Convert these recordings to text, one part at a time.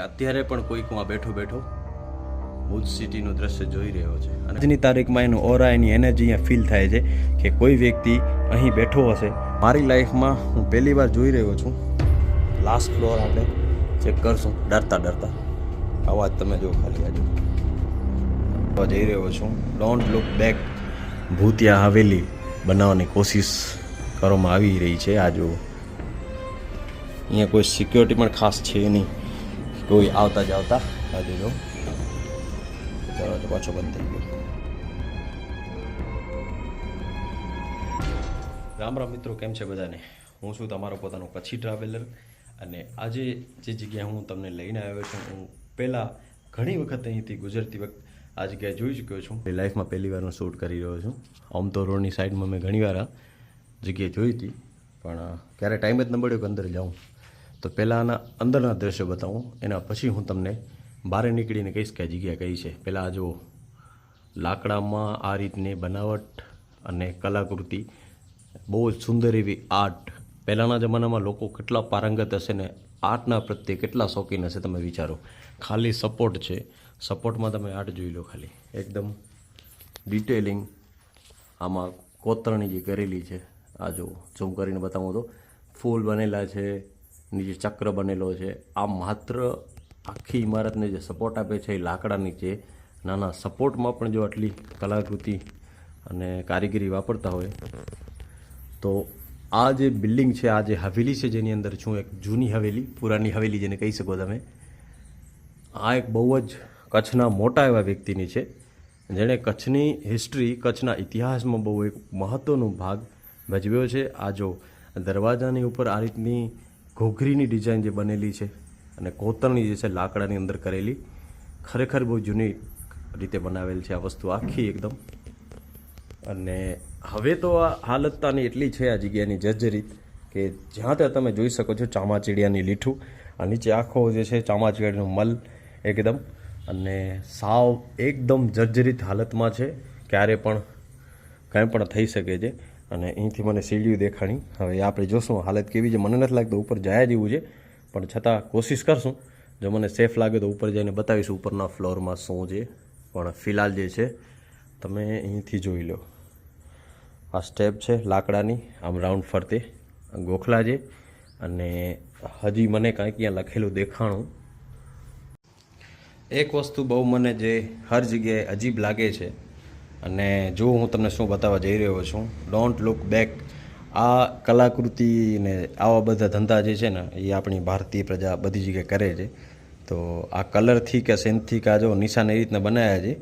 અત્યારે પણ કોઈક આ બેઠો બેઠો ભુજ સિટીનું દ્રશ્ય જોઈ રહ્યો છે અને આજની તારીખમાં એનું ઓરા એની એનર્જી અહીંયા ફીલ થાય છે કે કોઈ વ્યક્તિ અહીં બેઠો હશે. મારી લાઈફમાં હું પહેલી વાર જોઈ રહ્યો છું. લાસ્ટ ફ્લોર આપણે ચેક કરશું ડરતા ડરતા. અવાજ તમે જો ખાલી આજુ જઈ રહ્યો છું. ડોન્ટ લુક બેક ભૂતિયા હવેલી બનાવવાની કોશિશ કરવામાં આવી રહી છે. આ જો અહીંયા કોઈ સિક્યોરિટી પણ ખાસ છે નહીં. કોઈ આવતા જ આવતા આજે જો દરવાજો પાછો બંધ થઈ ગયો. રામ રામ મિત્રો, કેમ છે બધાને? હું છું તમારો પોતાનો કચ્છી ટ્રાવેલર અને આજે જે જગ્યાએ હું તમને લઈને આવ્યો છું, હું પહેલાં ઘણી વખત અહીંથી ગુજરતી વખત આ જગ્યાએ જોઈ ચૂક્યો છું. લાઈફમાં પહેલી વાર હું શૂટ કરી રહ્યો છું. આમ તો રોડની સાઈડમાં મેં ઘણી વાર આ જગ્યાએ જોઈ હતી, પણ ક્યારે ટાઈમ જ ન મળ્યો કે અંદર જાઉં. તો પહેલાં આના અંદરના દ્રશ્યો બતાવું, એના પછી હું તમને બહાર નીકળીને કહીશ કે આ જગ્યા કઈ છે. પહેલાં જો લાકડામાં આ રીતની બનાવટ અને કલાકૃતિ, બહુ જ સુંદર એવી આર્ટ. પહેલાંના જમાનામાં લોકો કેટલા પારંગત હશે ને આર્ટના પ્રત્યે કેટલા શોખીન હશે તમે વિચારો. ખાલી સપોર્ટ છે, સપોર્ટમાં તમે આર્ટ જોઈ લો. ખાલી એકદમ ડિટેલિંગ આમાં કોતરણી જે કરેલી છે. આ જો ઝૂમ કરીને બતાવું તો ફૂલ બનેલા છે, નીચે ચક્ર બનેલો છે. આ માત્ર આખી ઇમારતને જે સપોર્ટ આપે છે એ લાકડાની છે. નાના સપોર્ટમાં પણ જો આટલી કલાકૃતિ અને કારીગરી વાપરતા હોય તો આ જે બિલ્ડિંગ છે, આ જે હવેલી છે જેની અંદર છું, એક જૂની હવેલી, પુરાની હવેલી જેને કહી શકો તમે. આ એક બહુ જ કચ્છના મોટા એવા વ્યક્તિની છે, જેણે કચ્છની હિસ્ટ્રી, કચ્છના ઇતિહાસમાં બહુ એક મહત્ત્વનો ભાગ ભજવ્યો છે. આ જો દરવાજાની ઉપર આ રીતની ઘોઘરીની ડિઝાઇન જે બનેલી છે અને કોતરણી જે છે લાકડાની અંદર કરેલી, ખરેખર બહુ જૂની રીતે બનાવેલ છે આ વસ્તુ આખી એકદમ. અને હવે તો આ હાલત આની એટલી છે આ જગ્યાની જર્જરિત કે જ્યાં ત્યાં તમે જોઈ શકો છો ચામાચીડિયાની લીઠું. આ નીચે આખો જે છે ચામાચીડિયાનો મલ એકદમ, અને સાવ એકદમ જર્જરિત હાલતમાં છે. ક્યારે પણ કંઈ પણ થઈ શકે છે. અને અહીંથી મને સીડીઓ દેખાણી. હવે આપણે જોશું હાલત કેવી છે. મને નથી લાગતું ઉપર જાય જેવું છે, પણ છતાં કોશિશ કરશું. જો મને સેફ લાગે તો ઉપર જઈને બતાવીશું ઉપરના ફ્લોરમાં શું છે. પણ ફિલહાલ જે છે તમે અહીંથી જોઈ લો. આ સ્ટેપ છે લાકડાની, આમ રાઉન્ડ ફરતે ગોખલા છે. અને હજી મને કાંઈક અહીંયા લખેલું દેખાણું. એક વસ્તુ બહુ મને જે હર જગ્યાએ અજીબ લાગે છે, અને જો હું તમને શું બતાવવા જઈ રહ્યો છું, ડોન્ટ લુક બેક. આ કલાકૃતિ ને આવા બધા ધંધા જે છે ને એ આપણી ભારતીય પ્રજા બધી જગ્યાએ કરે છે. તો આ કલરથી કે સેન્ટથી કે આ જો નિશાન એ રીતના બનાવ્યા છે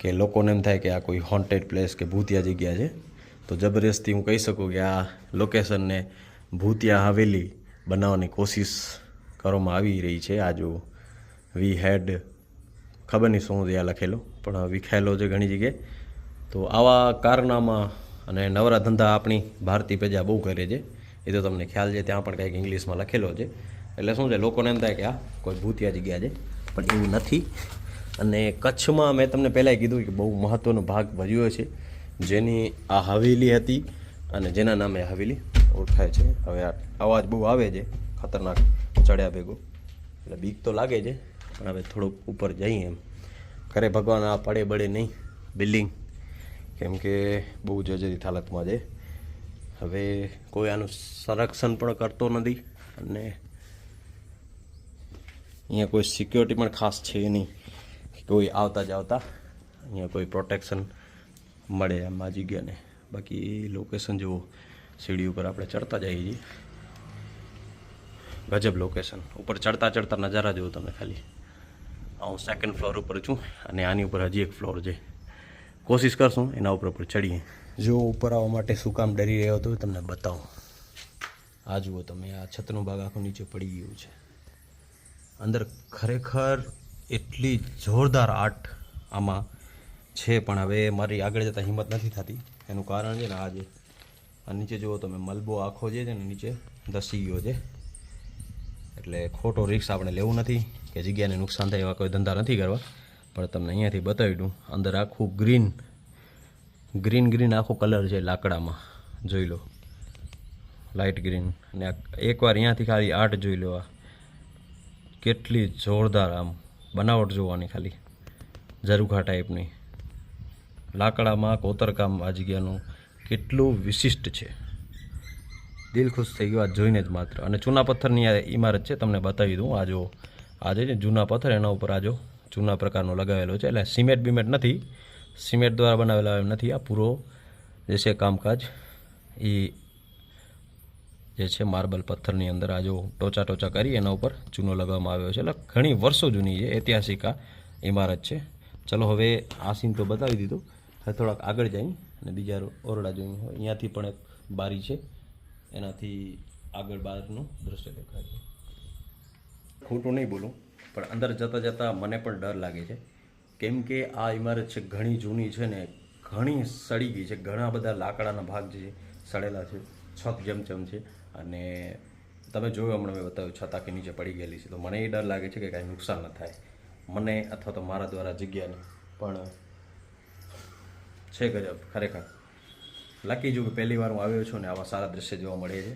કે લોકોને એમ થાય કે આ કોઈ હોન્ટેડ પ્લેસ કે ભૂતિયા જગ્યા છે. તો જબરદસ્તી હું કહી શકું કે આ લોકેશનને ભૂતિયા હવેલી બનાવવાની કોશિશ કરવામાં આવી રહી છે. આ જો વી હેડ, ખબર નહીં શું છે આ લખેલો, પણ વિખાયેલો છે ઘણી જગ્યાએ. તો આવા કારનામા અને નવરા ધંધા આપણી ભારતીય પ્રજા બહુ કરે છે, એ તો તમને ખ્યાલ છે. ત્યાં પણ કંઈક ઇંગ્લિશમાં લખેલો છે. એટલે શું છે, લોકોને એમ થાય કે આ કોઈ ભૂતિયા જગ્યા છે, પણ એવું નથી. અને કચ્છમાં મેં તમને પહેલાંય કીધું કે બહુ મહત્ત્વનો ભાગ ભજવ્યો છે, જેની આ હવેલી હતી અને જેના નામે હવેલી ઓળખાય છે. હવે આ અવાજ બહુ આવે છે ખતરનાક ચડ્યા ભેગો, એટલે બીક તો લાગે છે. પણ હવે થોડુંક ઉપર જઈએ એમ કરે ભગવાન આ પડે બળે નહીં બિલ્ડિંગ, કેમ કે બહુ જર્જરિત હાલતમાં છે. હવે કોઈ આનું સંરક્ષણ પણ કરતો નથી અને અહીંયા કોઈ સિક્યોરિટી પણ ખાસ છે નહીં. કોઈ આવતા જ આવતા અહીંયા કોઈ પ્રોટેક્શન મળે એમ આ જગ્યાને. બાકી લોકેશન જુઓ, સીડી ઉપર આપણે ચડતા જઈએ છીએ. ગજબ લોકેશન. ઉપર ચડતા ચડતા નજારા જુઓ તમે ખાલી. હું સેકન્ડ ફ્લોર ઉપર છું અને આની ઉપર હજી એક ફ્લોર છે. કોશિશ કરશું એના ઉપર ચડીએ. જો ઉપર આવવા માટે શું કામ ડરી રહ્યો હતો તમને બતાવું. આ જુઓ તમે, આ છતનો ભાગ આખો નીચે પડી ગયું છે. અંદર ખરેખર એટલી જોરદાર આર્ટ આમાં છે, પણ હવે મારી આગળ જતાં હિંમત નથી થતી. એનું કારણ છે ને આ નીચે જુઓ તમે, મલબો આખો જે છે ને નીચે ધસી ગયો છે. એટલે ખોટો રિસ્ક આપણે લેવું નથી કે જગ્યાને નુકસાન થાય એવા કોઈ ધંધા નથી કરવા. પણ તમને અહીંયાથી બતાવી દઉં. અંદર આખું ગ્રીન આખો કલર છે લાકડામાં, જોઈ લો, લાઇટ ગ્રીન. અને એકવાર અહીંયાથી ખાલી આર્ટ જોઈ લો. આ કેટલી જોરદાર આમ બનાવટ જોવાની ખાલી ઝરૂખા ટાઈપની લાકડામાં કોતરકામ આ જગ્યાનું કેટલું વિશિષ્ટ છે. દિલ ખુશ થઈ ગયું આ જોઈને જ માત્ર. અને ચૂના પથ્થરની આ ઇમારત છે, તમને બતાવી દઉં. આ જો આ જે જૂના પથ્થર એના ઉપર આ જો ચૂના પ્રકારનો લગાવેલો છે. એટલે સિમેન્ટ બિમેન્ટ નથી, સિમેન્ટ દ્વારા બનાવેલા નથી. આ પૂરો જે છે કામકાજ એ જે છે માર્બલ પથ્થરની અંદર આ જો ટોચા ટોચા કરી એના ઉપર ચૂનો લગાવવામાં આવ્યો છે. એટલે ઘણી વર્ષો જૂની છે, ઐતિહાસિક આ ઇમારત છે. ચલો હવે આ સીન તો બતાવી દીધું. હવે થોડાક આગળ જઈ અને બીજા ઓરડા જોઈએ. અહીંયાથી પણ એક બારી છે, એનાથી આગળ બહારનું દૃશ્ય દેખાય છે. ખોટું નહીં બોલું, પણ અંદર જતાં જતાં મને પણ ડર લાગે છે, કેમ કે આ ઇમારત છે ઘણી જૂની છે ને ઘણી સડી ગઈ છે. ઘણા બધા લાકડાના ભાગ જે સડેલા છે, છત જમચમ છે. અને તમે જોયું હમણાં મેં બતાવ્યું છત આખી નીચે પડી ગયેલી છે. તો મને એ ડર લાગે છે કે કાંઈ નુકસાન ન થાય મને અથવા તો મારા દ્વારા જગ્યાને. પણ છે ગજબ ખરેખર. લાકી જો કે પહેલી વાર હું આવ્યો છું ને આવા સારા દ્રશ્ય જોવા મળે છે.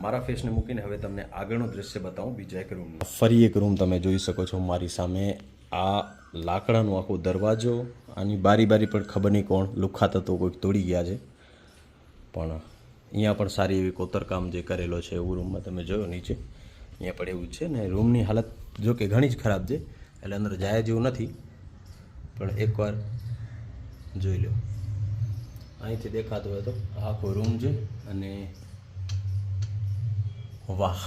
મારા ફેસને મૂકીને હવે તમને આગળનું દ્રશ્ય બતાવું બીજા એક રૂમનું. ફરી એક રૂમ તમે જોઈ શકો છો મારી સામે. આ લાકડાનો આખો દરવાજો, આની બારી પણ ખબર નહીં કોણ લુખ્ખા તત્વો કોઈક તોડી ગયા છે. પણ અહીંયા પણ સારી એવી કોતરકામ જે કરેલો છે એવું રૂમમાં તમે જોયો નીચે અહીંયા પણ એવું જ છે. ને રૂમની હાલત જો કે ઘણી જ ખરાબ છે, એટલે અંદર જાય જેવું નથી. પણ એકવાર જોઈ લો, અહીંથી દેખાતો હોય તો આખો રૂમ છે. અને વાહ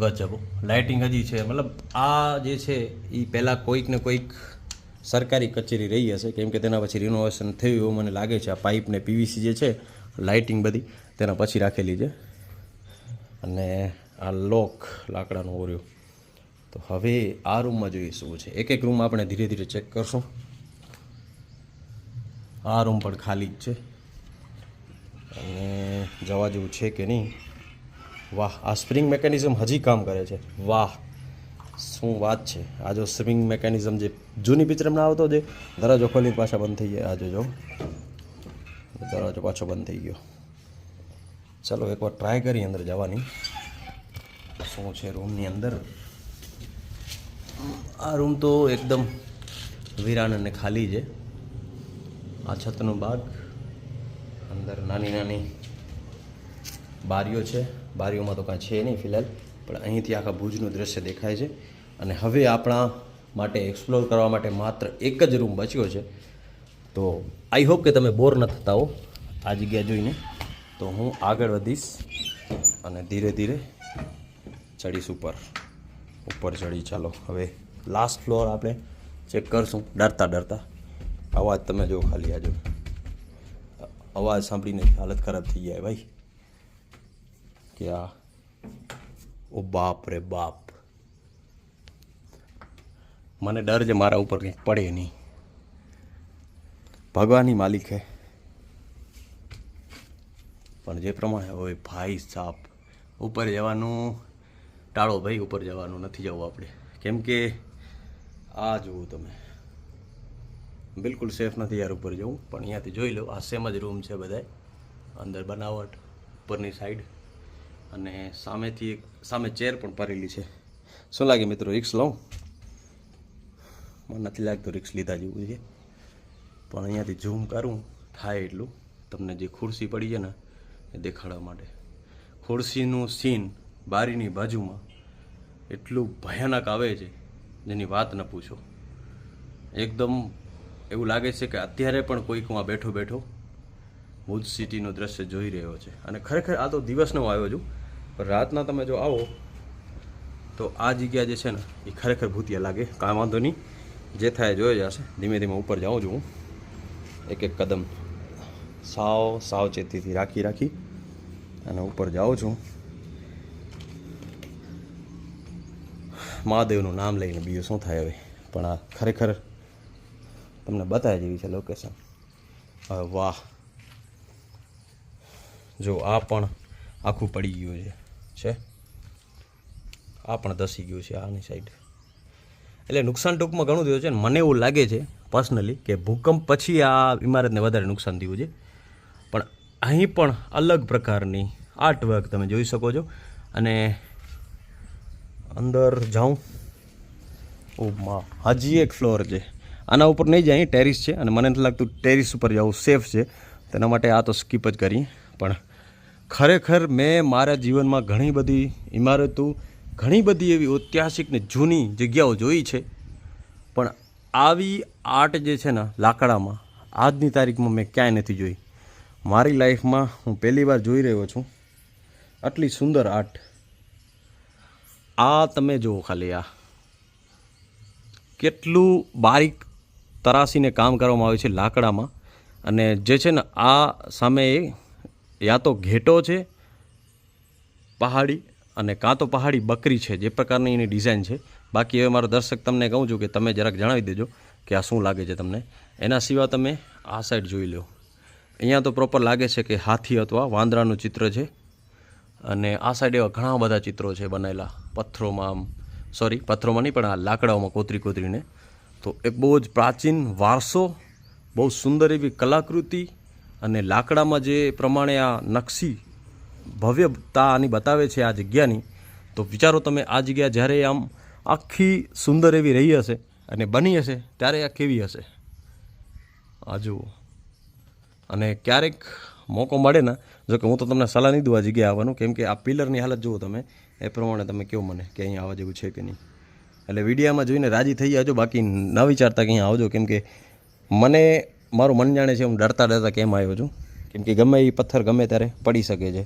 ગજબ, લાઇટિંગ હજી છે. મતલબ આ જે છે એ પહેલાં કોઈક ને કોઈક સરકારી કચેરી રહી હશે, કેમ કે તેના પછી રિનોવેશન થયું એવું મને લાગે છે. આ પાઇપ ને પીવીસી જે છે લાઇટિંગ બધી તેના પછી રાખેલી છે. અને આ લોક લાકડાનો ઓર્યો. તો હવે આ રૂમમાં જોઈએ શું છે. એક એક રૂમ આપણે ધીરે ધીરે ચેક કરશું. આ રૂમ પણ ખાલી જ છે અને જવા જેવું છે કે નહીં. વાહ, આ સ્પ્રિંગ મેકેનિઝમ હજી કામ કરે છે. વાહ, શું વાત છે. આ જો સ્પ્રિંગ મેકેનિઝમ જે જૂની પિક્ચરમાં આવતો જે દરવાજો ખોલીને પાછા બંધ થઈ ગયા, આ જો દરવાજો પાછો બંધ થઈ ગયો. ચાલો એકવાર ટ્રાય કરી અંદર જવાની. શું છે રૂમની અંદર. આ રૂમ તો એકદમ વિરાન અને ખાલી છે. આ છતનો ભાગ, અંદર નાની નાની બારીઓ છે. બારીઓમાં તો કાંઈ છે નહીં ફિલહાલ, પણ અહીંથી આખા ભુજનું દ્રશ્ય દેખાય છે. અને હવે આપણા માટે એક્સપ્લોર કરવા માટે માત્ર એક જ રૂમ બચ્યો છે. તો આઈ હોપ કે તમે બોર ન થતા હો આ જગ્યા જોઈને. તો હું આગળ વધીશ અને ધીરે ધીરે ચડીશ ઉપર ચડી. ચાલો હવે લાસ્ટ ફ્લોર આપણે ચેક કરશું ડરતા ડરતા. અવાજ તમે જો ખાલી, આ જો અવાજ સાંભળીને હાલત ખરાબ થઈ જાય ભાઈ. કે આ ઓ બાપ રે બાપ, મને ડર છે મારા ઉપર કંઈક પડે નહીં. ભગવાનની માલિક હે, પણ જે પ્રમાણે હોય ભાઈ સાપ ઉપર જવાનું ટાળો ભાઈ. ઉપર જવાનું નથી જવું આપણે, કેમ કે આ જુઓ તમે બિલકુલ સેફ નથી યાર ઉપર જવું. પણ અહીંયાથી જોઈ લો, આ સેમ જ રૂમ છે બધાય. અંદર બનાવટ ઉપરની સાઈડ અને સામેથી સામે ચેર પણ ભરેલી છે. શું લાગે મિત્રો, રિક્સ લઉં? મને નથી લાગતું રિક્સ લીધા જેવું છે. પણ અહીંયાથી ઝૂમ કરું થાય એટલું તમને જે ખુરશી પડી છે ને એ દેખાડવા માટે. ખુરશીનું સીન બારીની બાજુમાં એટલું ભયાનક આવે છે જેની વાત ન પૂછો. એકદમ એવું લાગે છે કે અત્યારે પણ કોઈક હું બેઠો બેઠો ભુજ સિટીનું દ્રશ્ય જોઈ રહ્યો છે. અને ખરેખર આ તો દિવસનો આવ્યો છું, પણ રાતના તમે જો આવો તો આ જગ્યા જે છે ને એ ખરેખર ભૂતિયા લાગે. કાંઈ વાંધો નહીં, જે થાય જોઈ જશે. ધીમે ધીમે ઉપર જાઉં છું હું, એક એક કદમ સાવચેતીથી રાખી અને ઉપર જાઉં છું. મહાદેવનું નામ લઈને બીજું શું થાય હવે. પણ આ ખરેખર તમને બતાવી જેવી છે લોકેશન. વાહ, જો આ પણ આખું પડી ગયું છે. આ પણ ધસી ગયું છે આની સાઈડ. એટલે નુકસાન ટૂંકમાં ઘણું થયું છે. ને મને એવું લાગે છે પર્સનલી કે ભૂકંપ પછી આ ઇમારતને વધારે નુકસાન થયું છે. પણ અહીં પણ અલગ પ્રકારની આર્ટવર્ક તમે જોઈ શકો છો. અને અંદર જાઉં ઓ માં, હજી એક ફ્લોર છે. આના ઉપર નહીં જાય, ટેરિસ છે અને મને નથી લાગતું ટેરિસ ઉપર જવું સેફ છે, તેના માટે આ તો સ્કીપ જ કરી. પણ ખરેખર મેં મારા જીવનમાં ઘણી બધી ઇમારતો, ઘણી બધી એવી ઐતિહાસિક ને જૂની જગ્યાઓ જોઈ છે, પણ આવી આર્ટ જે છે ને લાકડામાં આજની તારીખમાં મેં ક્યાંય નથી જોઈ. મારી લાઈફમાં હું પહેલી વાર જોઈ રહ્યો છું આટલી સુંદર આર્ટ. આ તમે જુઓ ખાલી, આ કેટલું બારીક તરાસીને કામ કરવામાં આવ્યું છે લાકડામાં. અને જે છે ને આ સામે યા તો ઘેટો છે પહાડી, અને કાં તો પહાડી બકરી છે, જે પ્રકારની એની ડિઝાઇન છે. બાકી હવે મારો દર્શક તમને કહું છું કે તમે જરાક જણાવી દેજો કે આ શું લાગે છે તમને. એના સિવાય તમે આ સાઈડ જોઈ લો, અહીંયા તો પ્રોપર લાગે છે કે હાથી અથવા વાંદરાનું ચિત્ર છે. અને આ સાઈડ એવા ઘણા બધા ચિત્રો છે બનાવેલા પથ્થરોમાં, આમ સોરી પથ્થરોમાં નહીં પણ આ લાકડાઓમાં કોતરીને. તો એક બહુ જ પ્રાચીન વારસો, બહુ સુંદર એવી કલાકૃતિ, અને લાકડામાં જે પ્રમાણે આ નકશી ભવ્યતા આની બતાવે છે આ જગ્યાની. તો વિચારો તમે આ જગ્યા જ્યારે આમ આખી સુંદર એવી રહી હશે અને બની હશે ત્યારે આ કેવી હશે, આ જુઓ. અને ક્યારેક મોકો મળે ને, જો કે હું તો તમને સલાહ નહીં દઉં આ જગ્યાએ આવવાનું, કેમ કે આ પિલરની હાલત જુઓ તમે, એ પ્રમાણે તમે કહો મને કે અહીંયા આવવા જેવું છે કે નહીં. એટલે વિડીયામાં જોઈને રાજી થઈ જાજો, બાકી ન વિચારતા કે અહીંયા આવજો, કેમ કે મને મારું મન જાણે છે હું ડરતા કેમ આવ્યો છું, કેમ કે ગમે એ પથ્થર ગમે ત્યારે પડી શકે છે.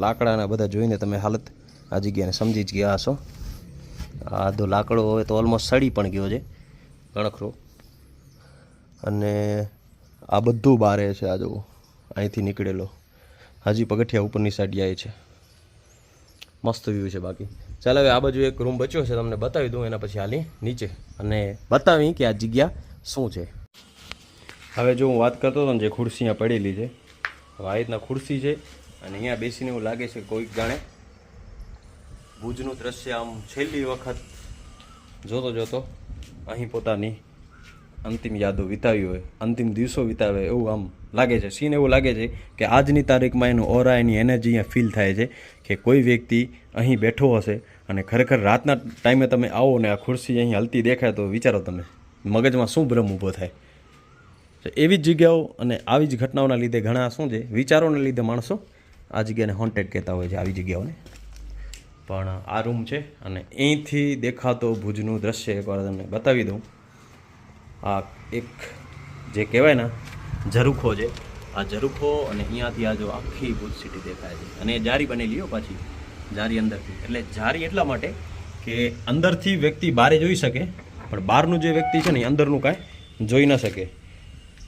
લાકડાના બધા જોઈને તમે હાલત આ જગ્યાને સમજી જ ગયા હશો. આ તો લાકડો હવે તો ઓલમોસ્ટ સડી પણ ગયો છે ગણખરો. અને આ બધું બારે છે, આ જુઓ અહીંથી નીકળેલો, હજી પગથિયા ઉપરની સાઈડ જાય છે. મસ્ત વ્યૂ છે. બાકી ચાલ હવે આ બાજુ એક રૂમ બચ્યો છે, તમને બતાવી દઉં, એના પછી હાલી નીચે અને બતાવી કે આ જગ્યા શું છે. હવે જો હું વાત કરતો હતો ને, જે ખુરશી અહીંયા પડેલી છે, હવે આ રીતના ખુરશી છે, અને અહીંયા બેસીને એવું લાગે છે કોઈક જાણે ભુજનું દ્રશ્ય આમ છેલ્લી વખત જોતો અહીં પોતાની અંતિમ યાદો વિતાવી હોય, અંતિમ દિવસો વિતાવે એવું આમ લાગે છે. સીન એવું લાગે છે કે આજની તારીખમાં એનું ઓરા, એની એનર્જી અહીંયા ફીલ થાય છે કે કોઈ વ્યક્તિ અહીં બેઠો હશે. અને ખરેખર રાતના ટાઈમે તમે આવો ને આ ખુરશી અહીં હલતી દેખાય તો વિચારો તમે મગજમાં શું ભ્રમ ઊભો થાય. એવી જ જગ્યાઓ અને આવી જ ઘટનાઓના લીધે ઘણા શું છે, વિચારોને લીધે માણસો આ જગ્યાને હોન્ટેડ કહેતા હોય છે, આવી જગ્યાઓને. પણ આ રૂમ છે, અને અહીંથી દેખાતો ભુજનું દ્રશ્ય એકવાર તમને બતાવી દઉં. આ એક જે કહેવાય ને ઝરૂખો છે, આ ઝરૂખો, અને અહીંયાથી આ જો આખી ભુજ સિટી દેખાય છે. અને જારી બનેલી હો પાછી, જારી અંદરથી. એટલે જારી એટલા માટે કે અંદરથી વ્યક્તિ બહારે જોઈ શકે, પણ બહારનું જે વ્યક્તિ છે ને એ અંદરનું કાંઈ જોઈ ન શકે.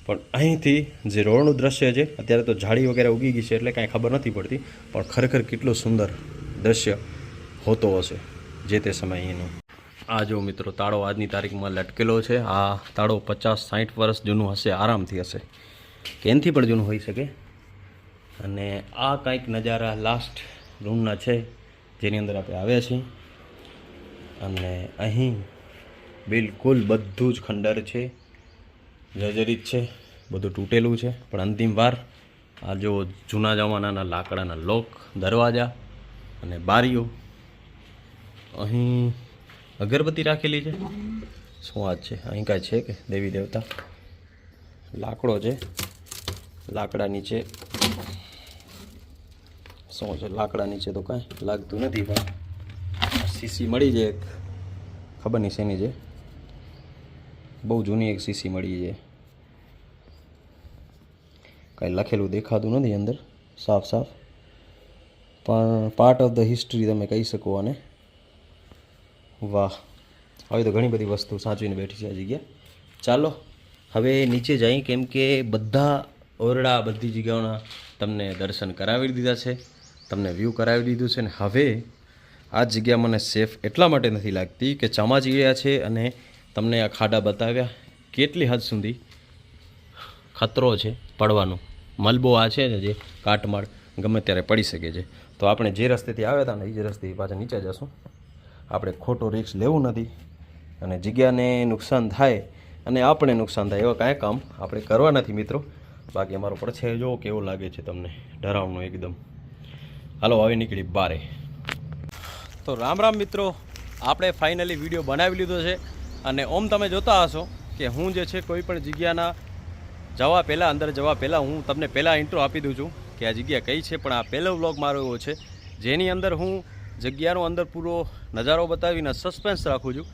પણ અહીંથી જે રોડનું દ્રશ્ય છે, અત્યારે તો ઝાડી વગેરે ઉગી ગઈ છે એટલે કાંઈ ખબર નથી પડતી, પણ ખરેખર કેટલું સુંદર દ્રશ્ય હોતો હશે જે તે સમયે એનું. આ જો મિત્રો તાળો આજની તારીખમાં લટકેલો છે. આ તાળો 50-60 વર્ષ જૂનું હશે, આરામથી હશે, કે એનાથી પણ જૂનું હોઈ શકે. અને આ કંઈક નજારા લાસ્ટ રૂમના છે જેની અંદર આપણે આવ્યા છીએ. અને અહીં બિલકુલ બધું જ ખંડર છે, જર્જરિત છે, બધું તૂટેલું છે. પણ અંતિમ વાર આ જો જૂના જમાનાના લાકડાના લોક, દરવાજા અને બારીઓ. અહીં અગરબત્તી રાખેલી છે, શું વાત છે? અહીં કાંઈ છે કે દેવી દેવતા? લાકડો છે, લાકડા નીચે શું છે? લાકડા નીચે તો કાંઈ લાગતું નથી, પણ સીસી મળી છે એક, ખબર નહીં શેની છે, બહુ જૂની એક સીસી મળી છે. કાંઈ લખેલું દેખાતું નથી અંદર સાફ, પણ પાર્ટ ઓફ ધ હિસ્ટ્રી તમે કહી શકો. અને વાહ, હવે તો ઘણી બધી વસ્તુ સાચવીને બેઠી છે આ જગ્યા. ચાલો હવે નીચે જઈએ, કેમ કે બધા ઓરડા, બધી જગ્યાઓના તમને દર્શન કરાવી દીધા છે, તમને વ્યૂ કરાવી દીધું છે. ને હવે આ જગ્યા મને સેફ એટલા માટે નથી લાગતી કે ચામાચી ગયા છે અને તમને આ ખાડા બતાવ્યા, કેટલી હદ સુધી ખતરો છે પડવાનો. મલબો આ છે ને જે કાટમાળ ગમે ત્યારે પડી શકે છે. તો આપણે જે રસ્તેથી આવ્યા હતા ને એ જ રસ્તેથી પાછા નીચે જશું. આપણે ખોટો રિસ્ક લેવું નથી, અને જગ્યાને નુકસાન થાય અને આપણે નુકસાન થાય એવા કાંઈ કામ આપણે કરવા નથી મિત્રો. બાકી અમારો પડછાયો જો કેવો લાગે છે તમને, ડરાવનો એકદમ. હાલો આવી નીકળી બારે. તો રામ રામ મિત્રો, આપણે ફાઇનલી વિડીયો બનાવી લીધો છે અને ઓમ તમે જોતા હશો કે હું જે છે કોઈ પણ જગ્યાના જવા પહેલાં અંદર જવા પહેલાં હું તમને પહેલાં ઇન્ટ્રો આપી દઉં છું કે આ જગ્યા કઈ છે. પણ આ પહેલો વ્લોગ મારો એવો છે જેની અંદર હું જગ્યાનો અંદર પૂરો નજારો બતાવીને સસ્પેન્સ રાખું છું.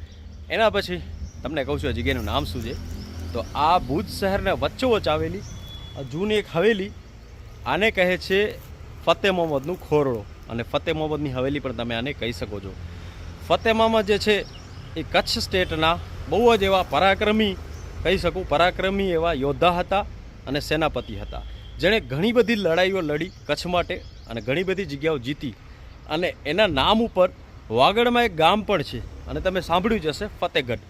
એના પછી તમને કહું છું આ જગ્યાનું નામ શું છે. તો આ ભુજ શહેરના વચ્ચોવચ્ચ આવેલી જૂની એક હવેલી, આને કહે છે ફતેહ મોહમ્મદનું ખોરડો, અને ફતેહ મોહમ્મદની હવેલી પણ તમે આને કહી શકો છો. ફતેહ મોહમ્મદ જે છે એ કચ્છ સ્ટેટના બહુ જ એવા પરાક્રમી, કહી શકું પરાક્રમી એવા યોદ્ધા હતા અને સેનાપતિ હતા, જેણે ઘણી બધી લડાઈઓ લડી કચ્છ માટે અને ઘણી બધી જગ્યાઓ જીતી. અને એના નામ ઉપર વાગડમાં એક ગામ પણ છે, અને તમે સાંભળ્યું જ હશે ફતેહગઢ.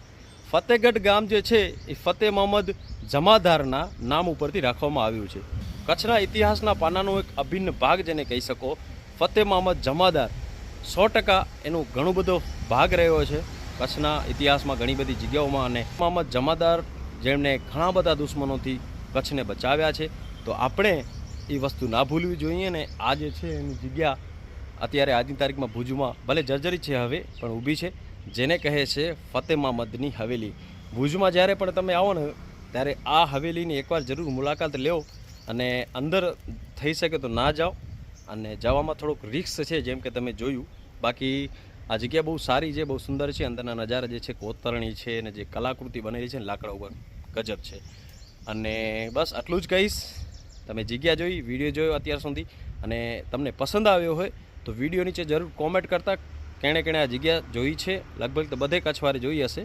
ફતેહગઢ ગામ જે છે એ ફતેહ મોહમ્મદ જમાદારના નામ ઉપરથી રાખવામાં આવ્યું છે. કચ્છના ઇતિહાસના પાનાનો એક અભિન્ન ભાગ જેને કહી શકો. ફતેહ મોહમ્મદ જમાદાર 100% એનો ઘણો બધો ભાગ રહ્યો છે કચ્છના ઇતિહાસમાં ઘણી બધી જગ્યાઓમાં. અને મોહમ્મદ જમાદાર જેમણે ઘણા બધા દુશ્મનોથી કચ્છને બચાવ્યા છે. તો આપણે એ વસ્તુ ના ભૂલવી જોઈએ. ને આ જે છે એની જગ્યા અત્યારે આજની તારીખમાં ભુજમાં ભલે જર્જરિત છે હવે પણ ઊભી છે, જેને કહે છે ફતેહ મોહમ્મદની હવેલી. ભુજમાં જ્યારે પણ તમે આવો ને ત્યારે આ હવેલીની એકવાર જરૂર મુલાકાત લ્યો. અને અંદર થઈ શકે તો ના જાઓ, અને જવામાં થોડુંક રિસ્ક છે જેમ કે તમે જોયું. બાકી આ જગ્યા બહુ સારી છે, બહુ સુંદર છે. અંદરના નજારા જે છે કોતરણી છે, અને જે કલાકૃતિ બનેલી છે ને લાકડા ઉપર ગજબ છે. અને બસ આટલું જ કહીશ. તમે જગ્યા જોઈ, વિડીયો જોયો અત્યાર સુધી, અને તમને પસંદ આવ્યો હોય તો વિડીયો નીચે જરૂર કોમેન્ટ કરતા કેણે કેણે આ જગ્યા જોઈ છે. લગભગ તો બધે કચ્છવારે જોઈ હશે.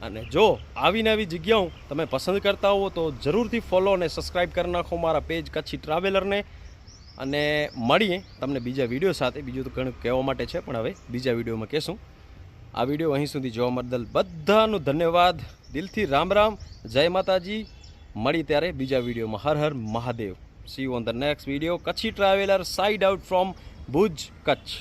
અને જો આવી નવી જગ્યાઓ તમે પસંદ કરતા હો તો જરૂરથી ફોલો અને સબસ્ક્રાઈબ કરી નાખો મારા પેજ કચ્છી ટ્રાવેલરને. અને મળીએ તમને બીજા વિડીયો સાથે. બીજું તો ઘણું કહેવા માટે છે પણ હવે બીજા વિડીયોમાં કહેશું. આ વિડીયો અહીં સુધી જોવા બદલ બધાનું ધન્યવાદ. દિલથી રામ રામ, જય માતાજી. મળી ત્યારે બીજા વિડીયોમાં. Har Har Mahadev. See you on the next video. Kutchi traveller side out from Bhuj, Kutch.